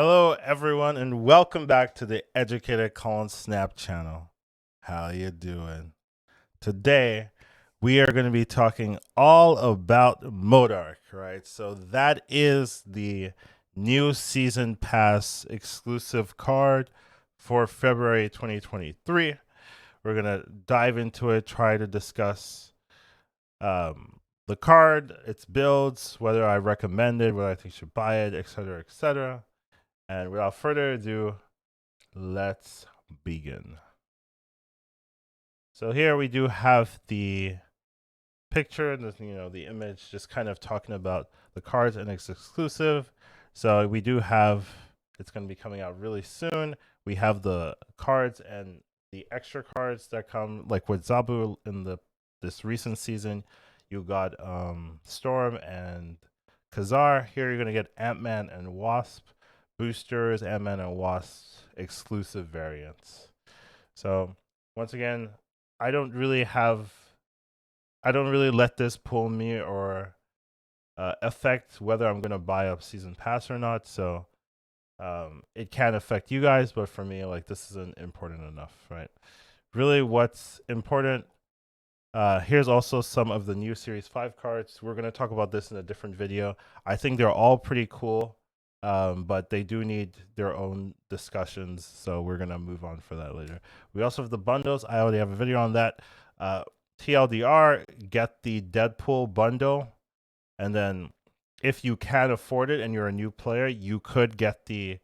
Hello, everyone, and welcome back to the Educated Colin Snap channel. How you doing? Today, we are going to be talking all about M.O.D.O.K, right? So that is the new season pass exclusive card for February 2023. We're going to dive into it, try to discuss the card, its builds, whether I recommend it, whether I think you should buy it, etc., etc. And without further ado, let's begin. So here we do have the picture, the image, just kind of talking about the cards, and it's exclusive. So we do have, it's going to be coming out really soon. We have the cards and the extra cards that come, like with Zabu in this recent season. You got Storm and Kazar. Here you're going to get Ant-Man and Wasp boosters, Ant-Man and Wasp exclusive variants. So once again, I don't really let this pull me or affect whether I'm gonna buy a season pass or not. So it can affect you guys, but for me, like, this isn't important enough, right? Really, what's important. Here's also some of the new Series 5 cards. We're gonna talk about this in a different video. I think they're all pretty cool. But they do need their own discussions, so we're gonna move on for that later. We also have the bundles. I already have a video on that. TLDR, get the Deadpool bundle, and then if you can afford it and you're a new player, you could get the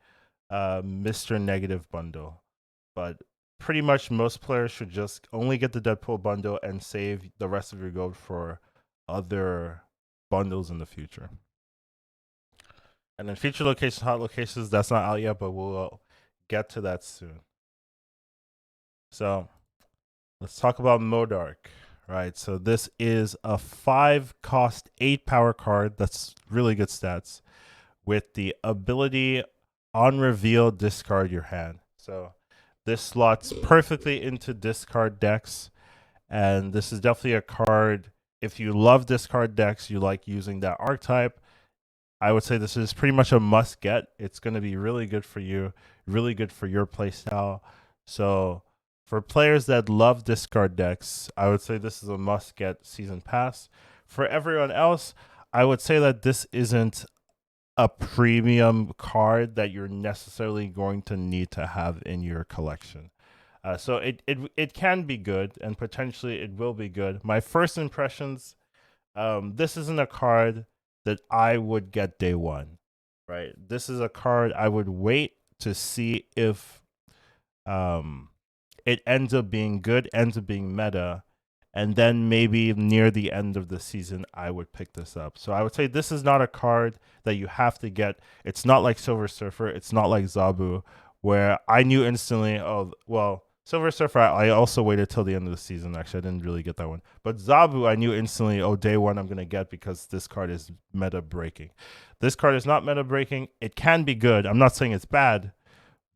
Mr. Negative bundle. But pretty much most players should just only get the Deadpool bundle and save the rest of your gold for other bundles in the future. And then feature locations, hot locations, that's not out yet, but we'll get to that soon. So let's talk about M.O.D.O.K, right? So this is a 5 cost 8 power card. That's really good stats with the ability on reveal, discard your hand. So this slots perfectly into discard decks. And this is definitely a card. If you love discard decks, you like using that archetype, I would say this is pretty much a must get. It's going to be really good for you, really good for your playstyle. So for players that love discard decks, I would say this is a must get season pass. For everyone else, I would say that this isn't a premium card that you're necessarily going to need to have in your collection. So it can be good, and potentially it will be good. My first impressions, this isn't a card that I would get day one, right? This is a card I would wait to see if it ends up being good, ends up being meta, and then maybe near the end of the season, I would pick this up. So I would say this is not a card that you have to get. It's not like Silver Surfer. It's not like Zabu, where I knew instantly, oh, well, Silver Surfer, I also waited till the end of the season. Actually, I didn't really get that one. But Zabu, I knew instantly, oh, day one, I'm going to get because this card is meta breaking. This card is not meta breaking. It can be good. I'm not saying it's bad,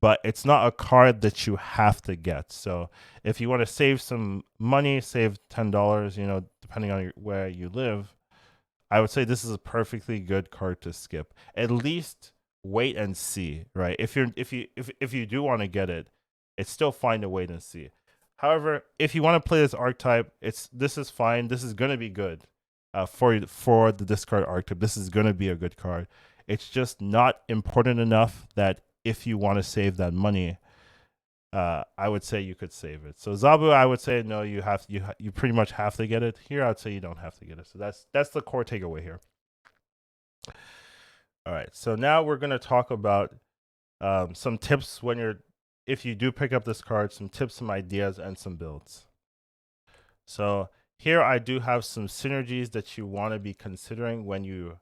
but it's not a card that you have to get. So if you want to save some money, save $10, depending on where you live, I would say this is a perfectly good card to skip. At least wait and see, right? If you do want to get it, it's still fine to wait and see. However, if you want to play this archetype, this is fine. This is gonna be good for the discard archetype. This is gonna be a good card. It's just not important enough that if you want to save that money, I would say you could save it. So Zabu, I would say no. You pretty much have to get it. Here, I'd say you don't have to get it. So that's the core takeaway here. All right. So now we're gonna talk about some tips if you do pick up this card, some tips, some ideas, and some builds. So here I do have some synergies that you want to be considering when you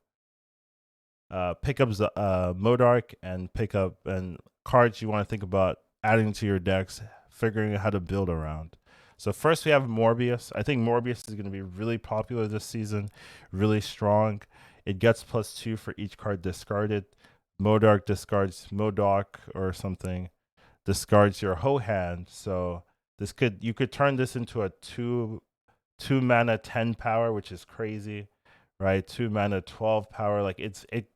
pick up M.O.D.O.K and pick up and cards you want to think about adding to your decks, figuring out how to build around. So first we have Morbius. I think Morbius is going to be really popular this season, really strong. It gets +2 for each card discarded. M.O.D.O.K discards M.O.D.O.K or something, discards your whole hand. So you could turn this into a 2 mana 10 power, which is crazy, right? 2 mana, 12 power. Like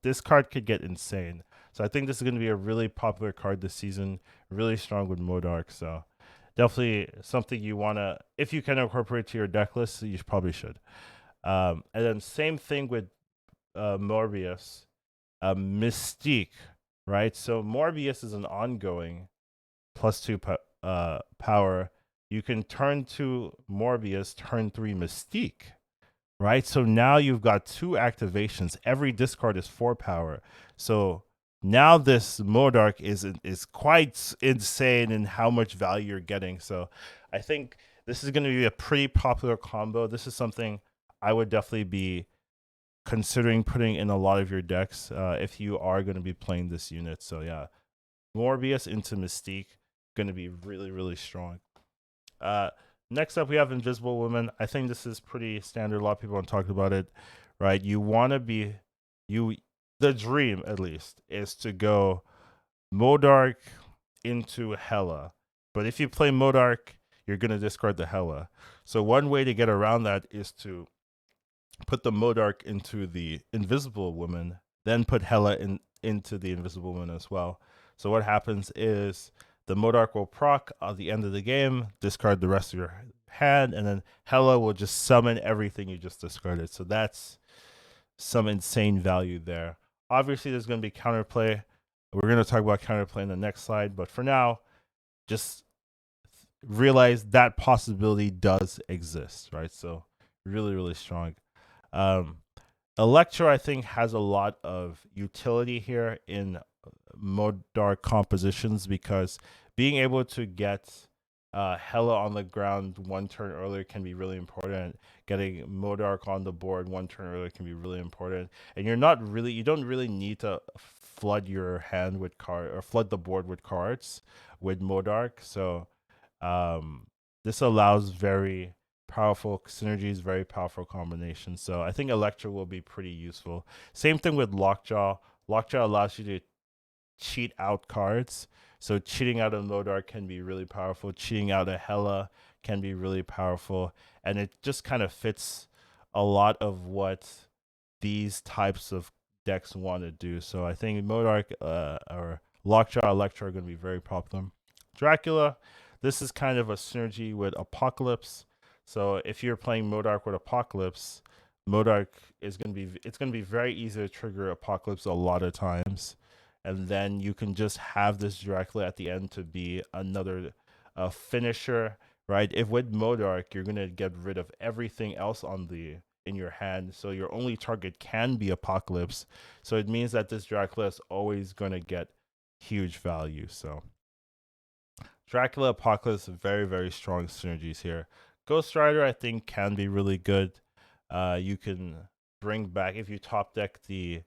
this card could get insane. So I think this is going to be a really popular card this season. Really strong with M.O.D.O.K. So definitely something you want to, if you can incorporate to your deck list, you probably should. And then same thing with Morbius, Mystique, right? So Morbius is an ongoing +2 power. You can turn 2 Morbius, turn 3 Mystique, right? So now you've got 2 activations. Every discard is 4 power. So now this M.O.D.O.K is quite insane in how much value you're getting. So I think this is going to be a pretty popular combo. This is something I would definitely be considering putting in a lot of your decks if you are going to be playing this unit. So yeah, Morbius into Mystique going to be really, really strong. Uh, Next up, we have Invisible Woman. I think this is pretty standard. A lot of people have talked about it, right? You want to be, you, the dream at least is to go M.O.D.O.K into Hela. But if you play M.O.D.O.K, you're going to discard the Hela. So one way to get around that is to put the M.O.D.O.K into the Invisible Woman, then put Hela into the Invisible Woman as well. So what happens is the M.O.D.O.K will proc at the end of the game, discard the rest of your hand, and then Hela will just summon everything you just discarded. So that's some insane value there. Obviously, there's going to be counterplay. We're going to talk about counterplay in the next slide, but for now, just realize that possibility does exist, right? So really, really strong. Um, Electro, I think, has a lot of utility here in M.O.D.O.K compositions because being able to get Hela on the ground 1 turn earlier can be really important. Getting M.O.D.O.K on the board 1 turn earlier can be really important. And you don't really need to flood your hand with card or flood the board with cards with M.O.D.O.K. So this allows very powerful synergies, very powerful combinations. So I think Electro will be pretty useful. Same thing with Lockjaw. Lockjaw allows you to cheat out cards. So cheating out a M.O.D.O.K can be really powerful. Cheating out a Hela can be really powerful. And it just kind of fits a lot of what these types of decks want to do. So I think M.O.D.O.K or Lockjaw, Electro are going to be very popular. Dracula, this is kind of a synergy with Apocalypse. So if you're playing M.O.D.O.K with Apocalypse, M.O.D.O.K is going to be very easy to trigger Apocalypse a lot of times, and then you can just have this Dracula at the end to be another finisher, right? If with M.O.D.O.K you're going to get rid of everything else in your hand, so your only target can be Apocalypse. So it means that this Dracula is always going to get huge value. So Dracula, Apocalypse, very, very strong synergies here. Ghost Rider, I think, can be really good. You can bring back, if you top deck the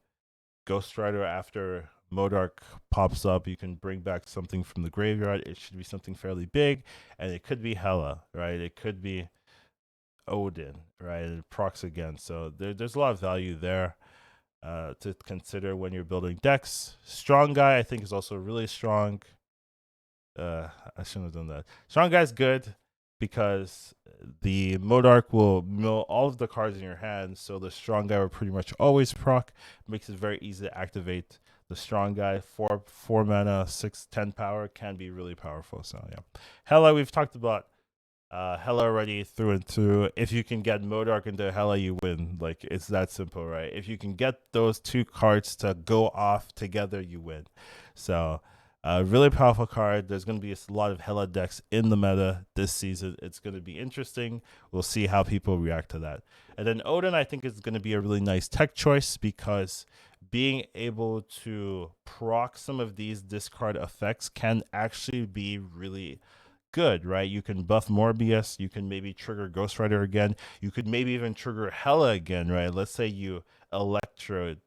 Ghost Rider after M.O.D.O.K pops up, you can bring back something from the graveyard. It should be something fairly big, and it could be Hela, right? It could be Odin, right? It procs again. So there's a lot of value there to consider when you're building decks. Strong Guy, I think, is also really strong. I shouldn't have done that. Strong Guy's good because the M.O.D.O.K will mill all of the cards in your hand, so the Strong Guy will pretty much always proc. Makes it very easy to activate the Strong Guy. Four mana, 10 power can be really powerful. So yeah, Hela, we've talked about Hela already through and through. If you can get M.O.D.O.K into Hela, you win. Like, it's that simple, right? If you can get those 2 cards to go off together, you win. So really powerful card. There's going to be a lot of Hela decks in the meta this season. It's going to be interesting. We'll see how people react to that. And then Odin, I think, is going to be a really nice tech choice because being able to proc some of these discard effects can actually be really good, right? You can buff Morbius. You can maybe trigger Ghost Rider again. You could maybe even trigger Hela again, right? Let's say you Electrode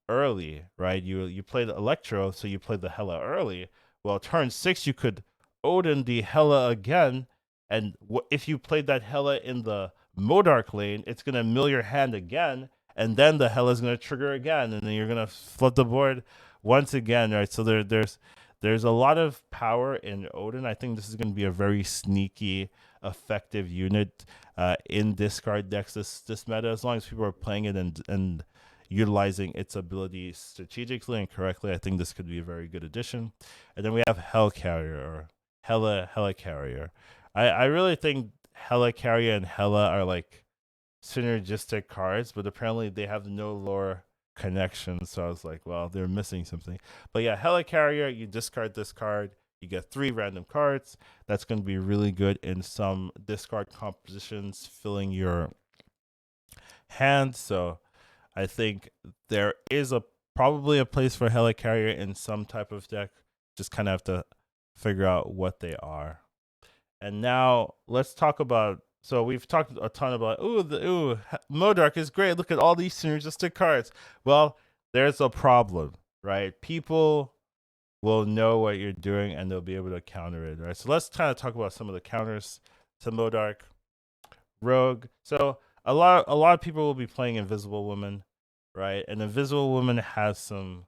early, right? You played Electro, so you played the Hela early. Well, turn 6, you could Odin the Hela again, and if you played that Hela in the M.O.D.O.K lane, it's gonna mill your hand again, and then the Hela is gonna trigger again, and then you're gonna flood the board once again, right? So there's a lot of power in Odin. I think this is gonna be a very sneaky effective unit in discard decks this meta. As long as people are playing it and utilizing its abilities strategically and correctly, I think this could be a very good addition. And then we have Hell Carrier or Hella Carrier. I really think Hella Carrier and Hella are like synergistic cards, but apparently they have no lore connection. So I was like, well, they're missing something. But yeah, Hella Carrier, you discard this card, you get 3 random cards. That's going to be really good in some discard compositions, filling your hand. So I think there is a probably a place for Hella Carrier in some type of deck. Just kind of have to figure out what they are. And now let's talk about. So we've talked a ton about M.O.D.O.K is great. Look at all these synergistic cards. Well, there's a problem, right? People will know what you're doing and they'll be able to counter it, right? So let's kind of talk about some of the counters to M.O.D.O.K. Rogue. So a lot of people will be playing Invisible Woman, right? And Invisible Woman has some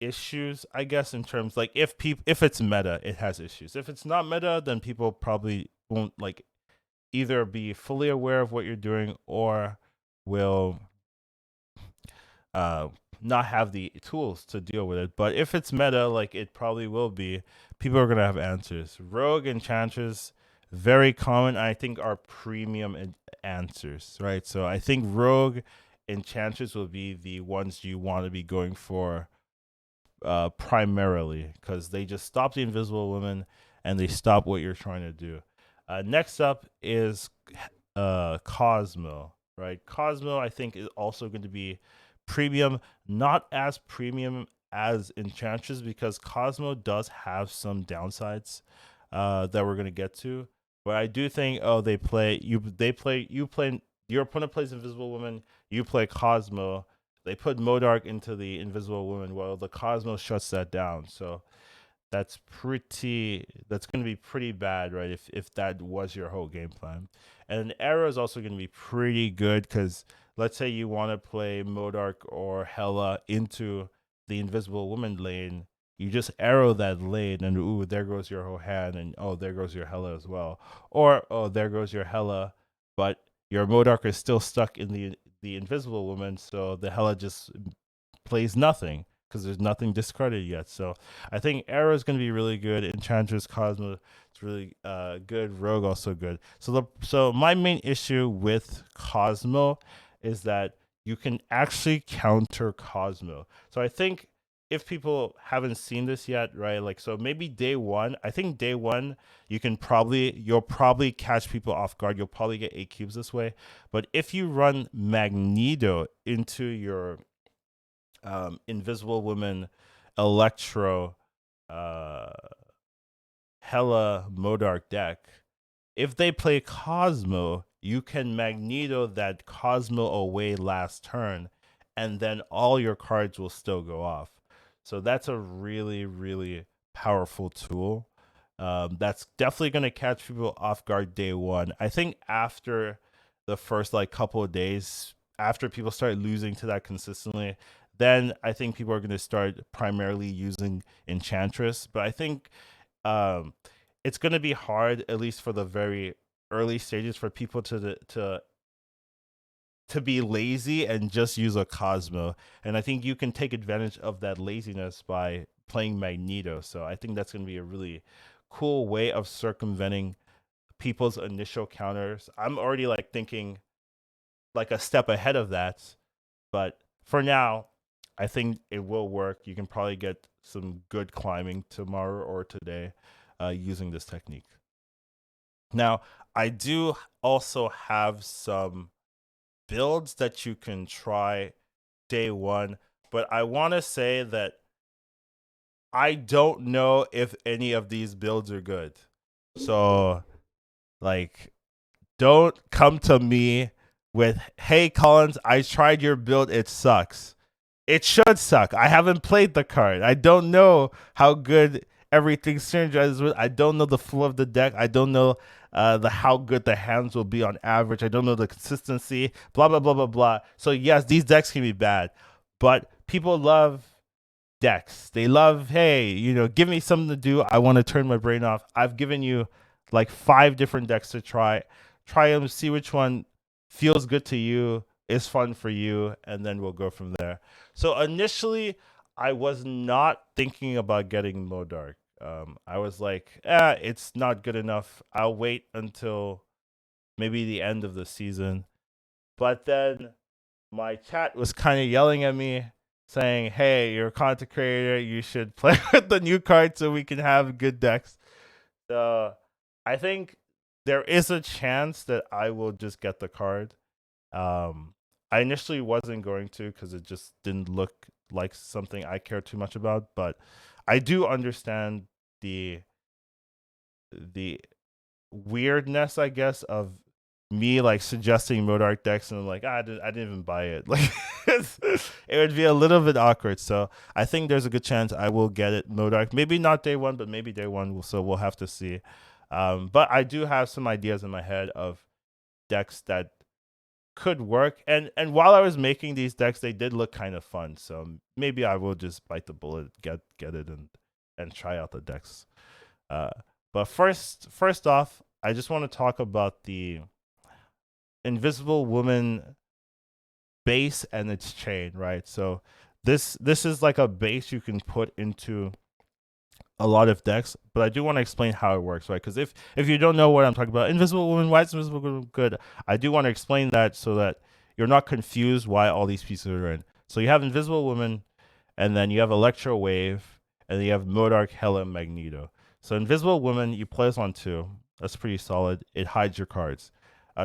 issues, I guess, in terms like if it's meta, it has issues. If it's not meta, then people probably won't like either be fully aware of what you're doing or will not have the tools to deal with it. But if it's meta, like it probably will be, people are gonna have answers. Rogue Enchantress, very common. I think are premium answers, right? So I think Rogue Enchantress will be the ones you want to be going for primarily because they just stop the Invisible Woman and they stop what you're trying to do. Next up is Cosmo, right? Cosmo, I think, is also going to be premium, not as premium as Enchantress because Cosmo does have some downsides that we're going to get to. But I do think, your opponent plays Invisible Woman, you play Cosmo. They put M.O.D.O.K into the Invisible Woman. Well, the Cosmo shuts that down. So that's going to be pretty bad, right? If that was your whole game plan. And Arrow is also going to be pretty good because let's say you want to play M.O.D.O.K or Hella into the Invisible Woman lane. You just arrow that lane, and ooh, there goes your whole hand, and oh, there goes your Hella as well. Or oh, there goes your Hella, but your M.O.D.O.K is still stuck in the Invisible Woman, so the Hella just plays nothing because there's nothing discarded yet. So I think Arrow is going to be really good. Enchantress, Cosmo, it's really good. Rogue also good. So my main issue with Cosmo is that you can actually counter Cosmo. So I think if people haven't seen this yet, right? Like, so maybe day one, I think day one, you'll probably catch people off guard. You'll probably get 8 cubes this way. But if you run Magneto into your Invisible Woman, Electro, Hella M.O.D.O.K deck, if they play Cosmo, you can Magneto that Cosmo away last turn, and then all your cards will still go off. So that's a really, really powerful tool. That's definitely going to catch people off guard day one. I think after the first like couple of days, after people start losing to that consistently, then I think people are going to start primarily using Enchantress. But I think it's going to be hard, at least for the very early stages, for people to be lazy and just use a Cosmo. And I think you can take advantage of that laziness by playing Magneto. So I think that's going to be a really cool way of circumventing people's initial counters. I'm already like thinking like a step ahead of that, but for now, I think it will work. You can probably get some good climbing tomorrow or today using this technique. Now, I do also have some builds that you can try day one, but I want to say that I don't know if any of these builds are good. So, like, don't come to me with, hey, Collins, I tried your build, it sucks. It should suck. I haven't played the card. I don't know how good everything synergizes with. I don't know the flow of the deck. I don't know the how good the hands will be on average. I don't know the consistency. Blah blah blah blah blah. So yes, these decks can be bad, but people love decks. They love, hey, give me something to do. I want to turn my brain off. I've given you like 5 different decks to try them, see which one feels good to you, is fun for you, and then we'll go from there. So initially, I was not thinking about getting Modok. I was like, it's not good enough. I'll wait until maybe the end of the season. But then my chat was kind of yelling at me, saying, "Hey, you're a content creator. You should play with the new card so we can have good decks." So I think there is a chance that I will just get the card. Um, I initially wasn't going to because it just didn't look like something I care too much about, but I do understand the the weirdness, I guess, of me like suggesting Modok decks and I'm like, I didn't even buy it. Like it would be a little bit awkward. So I think there's a good chance I will get it Modok. Maybe not day one, but maybe day one. So we'll have to see. But I do have some ideas in my head of decks that could work. And while I was making these decks, they did look kind of fun. So maybe I will just bite the bullet, get it, and try out the decks. Uh, but first off, I just want to talk about the Invisible Woman base and its chain, right? So this is like a base you can put into a lot of decks, but I do want to explain how it works, right? Because if you don't know what I'm talking about, Invisible Woman, why is Invisible Woman good? I do want to explain that so that you're not confused why all these pieces are in. So you have Invisible Woman, and then you have Electro Wave, and then you have M.O.D.O.K, Hela, Magneto. So Invisible Woman, you play this on 2. That's pretty solid. It hides your cards.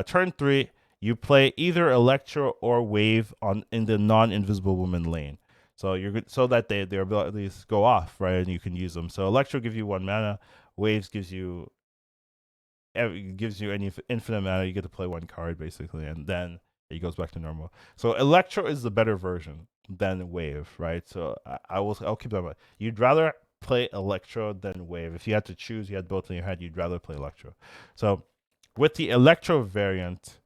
Turn 3, you play either Electro or Wave on in the non-Invisible Woman lane. So you're good, so that their abilities go off, right, and you can use them. So Electro gives you 1 mana, Waves gives you any infinite mana. You get to play 1 card basically, and then it goes back to normal. So Electro is the better version than Wave, right? So I'll keep that in mind. You'd rather play Electro than Wave. If you had to choose, you had both in your head, you'd rather play Electro. So with the Electro variant,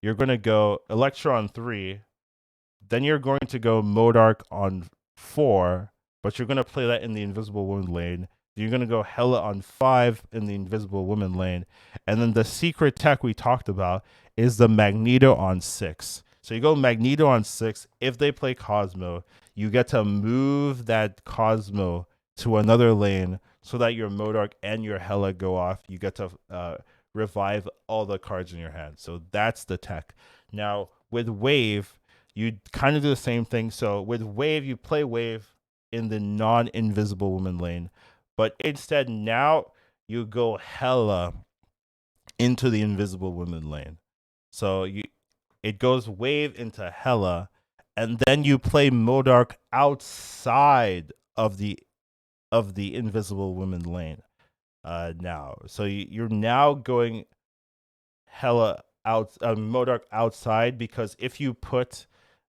you're gonna go Electro on 3. Then you're going to go M.O.D.O.K on 4, but you're going to play that in the Invisible Woman lane. You're going to go Hela on 5 in the Invisible Woman lane. And then the secret tech we talked about is the Magneto on 6. So you go Magneto on 6. If they play Cosmo, you get to move that Cosmo to another lane so that your M.O.D.O.K and your Hela go off. You get to revive all the cards in your hand. So that's the tech. Now, with Wave, you kind of do the same thing. So with Wave, you play Wave in the non-Invisible Woman lane, but instead now you go Hela into the Invisible Woman lane. So it goes Wave into Hela, and then you play M.O.D.O.K outside of the Invisible Woman lane. Now, so you're now going Hela out, M.O.D.O.K outside, because if you put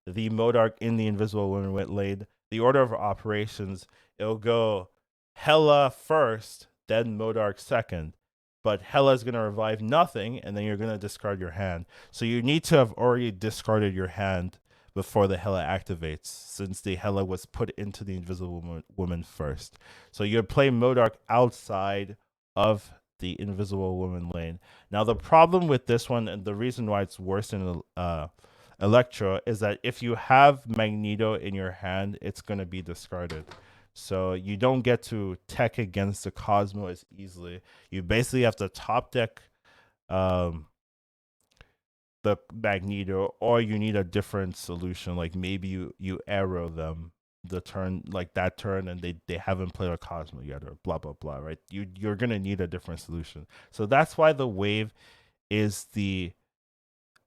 the M.O.D.O.K in the Invisible Woman lane, the order of operations, it'll go Hela first, then M.O.D.O.K second. But Hela is going to revive nothing, and then you're going to discard your hand. So you need to have already discarded your hand before the Hela activates, since the Hela was put into the Invisible Woman first. So you play M.O.D.O.K outside of the Invisible Woman lane. Now, the problem with this one, and the reason why it's worse than Electro, is that if you have Magneto in your hand, it's going to be discarded. So you don't get to tech against the Cosmo as easily. You basically have to top deck the Magneto, or you need a different solution. Like maybe you arrow them the turn, like that turn, and they haven't played a Cosmo yet, or blah blah blah, right? You're gonna need a different solution. So that's why the Wave is the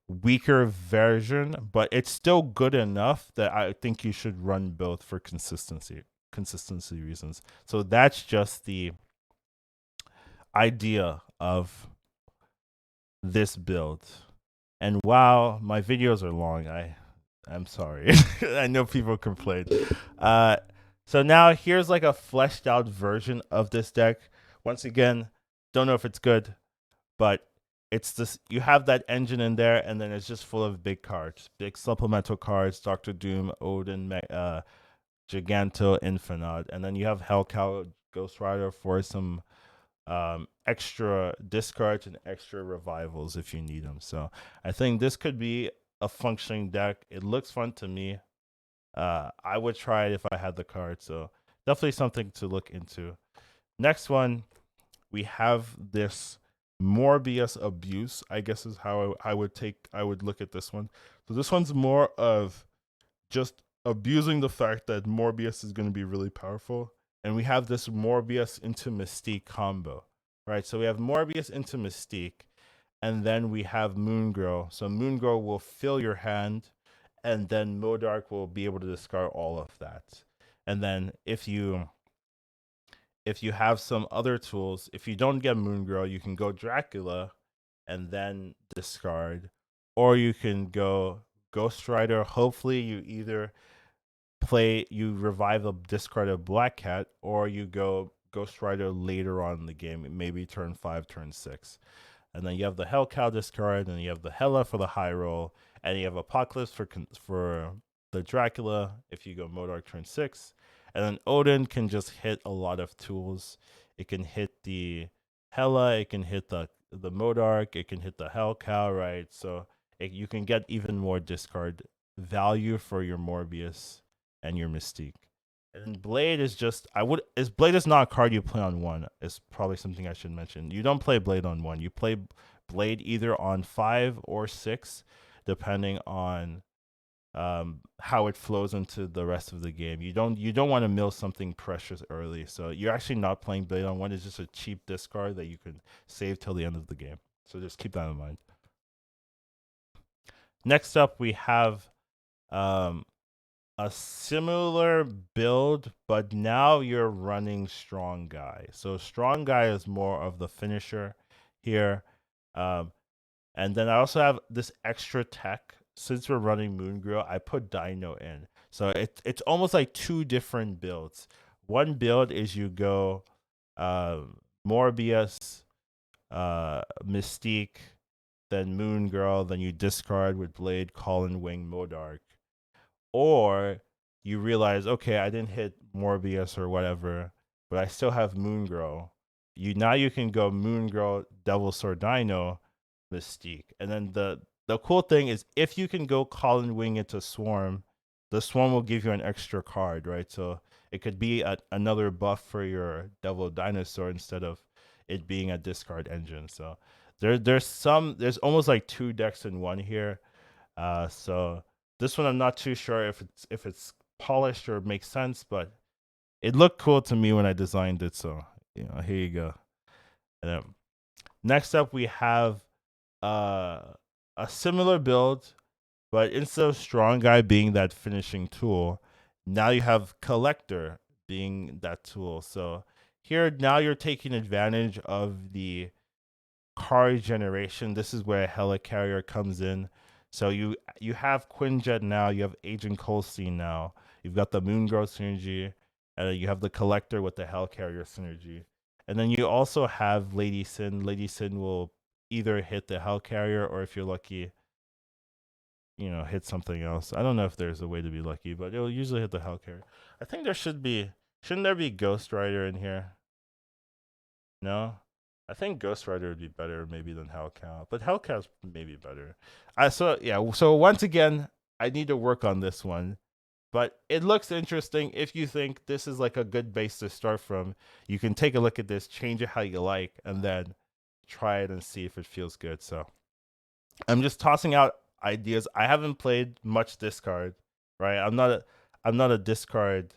weaker version, but it's still good enough that I think you should run both for consistency reasons. So that's just the idea of this build. And wow, my videos are long. I'm sorry. I know people complain. So now here's like a fleshed out version of this deck. Once again, don't know if it's good, but it's this, you have that engine in there, and then it's just full of big cards, big supplemental cards, Doctor Doom, Odin, Giganto, Infinite, and then you have Hellcow, Ghost Rider for some extra discards and extra revivals if you need them. So I think this could be a functioning deck. It looks fun to me. I would try it if I had the card. So definitely something to look into. Next one, we have this Morbius abuse, I guess is how I would look at this one. So this one's more of just abusing the fact that Morbius is going to be really powerful. And we have this Morbius into Mystique combo, right? So we have Morbius into Mystique, and then we have Moongirl. So Moongirl will fill your hand, and then M.O.D.O.K will be able to discard all of that. And then if you have some other tools, if you don't get Moongirl, you can go Dracula and then discard, or you can go Ghost Rider. Hopefully, you revive a discarded Black Cat, or you go Ghost Rider later on in the game, maybe turn 5, turn 6. And then you have the Hell Cow discard, and you have the Hela for the high roll, and you have Apocalypse for the Dracula if you go M.O.D.O.K turn 6. And then Odin can just hit a lot of tools. It can hit the Hela, it can hit the M.O.D.O.K, it can hit the Hell Cow, right? So you can get even more discard value for your Morbius and your Mystique. And Blade is just Blade is not a card you play on one. It's probably something I should mention. You don't play Blade on one. You play Blade either on 5 or 6, depending on how it flows into the rest of the game. You don't want to mill something precious early. So you're actually not playing Blade on one. It's just a cheap discard that you can save till the end of the game. So just keep that in mind. Next up, we have um, a similar build, but now you're running Strong Guy. So Strong Guy is more of the finisher here. Um, and then I also have this extra tech. Since we're running Moongirl, I put Dino in. So it's almost like two different builds. One build is you go Morbius, Mystique, then Moongirl, then you discard with Blade, Colin, Wing, M.O.D.O.K, or you realize, okay, I didn't hit Morbius or whatever, but I still have Moongirl. You can go Moongirl, Devil Sword Dino, Mystique. And then the cool thing is if you can go Colin Wing into Swarm, the Swarm will give you an extra card, right? So it could be another buff for your Devil Dinosaur instead of it being a discard engine. So there's almost like two decks in one here. So this one I'm not too sure if it's polished or makes sense, but it looked cool to me when I designed it. So here you go. Next up, we have uh, a similar build, but instead of Strong Guy being that finishing tool, now you have Collector being that tool. So here now you're taking advantage of the card generation. This is where Helicarrier comes in. So you have Quinjet now, you have Agent Colstein now, you've got the Moongirl synergy, and you have the Collector with the Helicarrier synergy. And then you also have Lady Sin. Lady Sin will either hit the Helicarrier or if you're lucky, hit something else. I don't know if there's a way to be lucky, but it'll usually hit the Helicarrier. I think shouldn't there be Ghost Rider in here? No? I think Ghost Rider would be better maybe than Hellcat, but Hellcat's maybe better. So once again, I need to work on this one. But it looks interesting. If you think this is like a good base to start from, you can take a look at this, change it how you like, and then try it and see if it feels good. So I'm just tossing out ideas. I haven't played much discard, right? I'm not a discard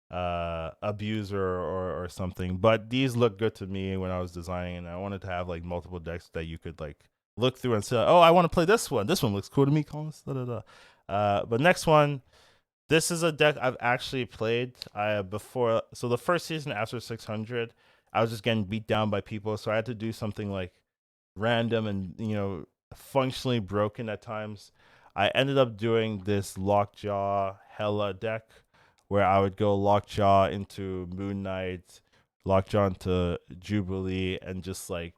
abuser or something, but these look good to me when I was designing, and I wanted to have like multiple decks that you could like look through and say, oh, I want to play this one looks cool to me, Collins. But next one, this is a deck I've actually played before. So the first season after 600, I was just getting beat down by people, so I had to do something like random and functionally broken at times. I ended up doing this Lockjaw Hella deck where I would go Lockjaw into Moon Knight, Lockjaw into Jubilee, and just like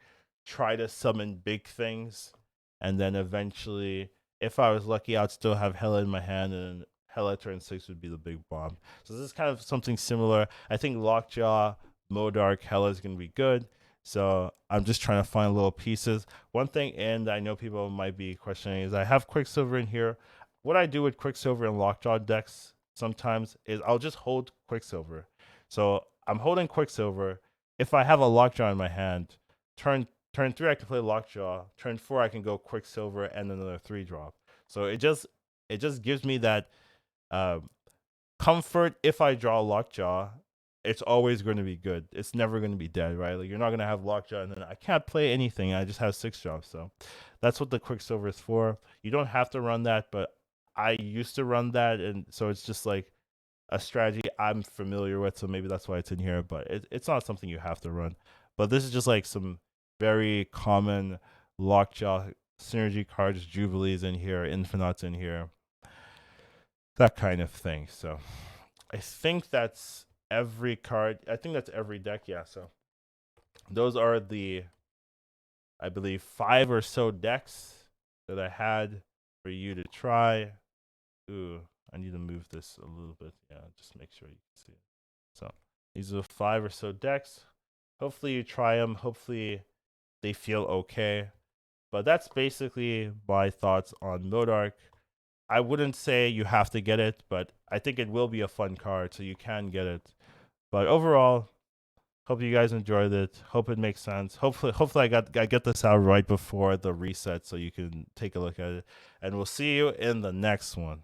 try to summon big things. And then eventually, if I was lucky, I'd still have Hella in my hand, and Hella turn 6 would be the big bomb. So this is kind of something similar. I think Lockjaw, M.O.D.O.K, Hella is going to be good. So I'm just trying to find little pieces. One thing, and I know people might be questioning, is I have Quicksilver in here. What I do with Quicksilver and Lockjaw decks sometimes is I'll just hold Quicksilver. So I'm holding Quicksilver. If I have a Lockjaw in my hand, turn 3 I can play Lockjaw. Turn 4 I can go Quicksilver and another 3-drop. So it just gives me that uh, comfort. If I draw Lockjaw, it's always going to be good. It's never going to be dead, right? Like you're not going to have Lockjaw and then I can't play anything. I just have 6 drops. So that's what the Quicksilver is for. You don't have to run that, but I used to run that, and so it's just like a strategy I'm familiar with. So maybe that's why it's in here, but it's not something you have to run. But this is just like some very common Lockjaw synergy cards, Jubilees in here, Infinites in here, that kind of thing. So I think that's every card. I think that's every deck. Yeah. So those are the, I believe, 5 or so decks that I had for you to try. Ooh, I need to move this a little bit. Yeah, just make sure you can see it. So these are 5 or so decks. Hopefully you try them. Hopefully they feel okay. But that's basically my thoughts on M.O.D.O.K. I wouldn't say you have to get it, but I think it will be a fun card, so you can get it. But overall, hope you guys enjoyed it. Hope it makes sense. Hopefully I get this out right before the reset, so you can take a look at it. And we'll see you in the next one.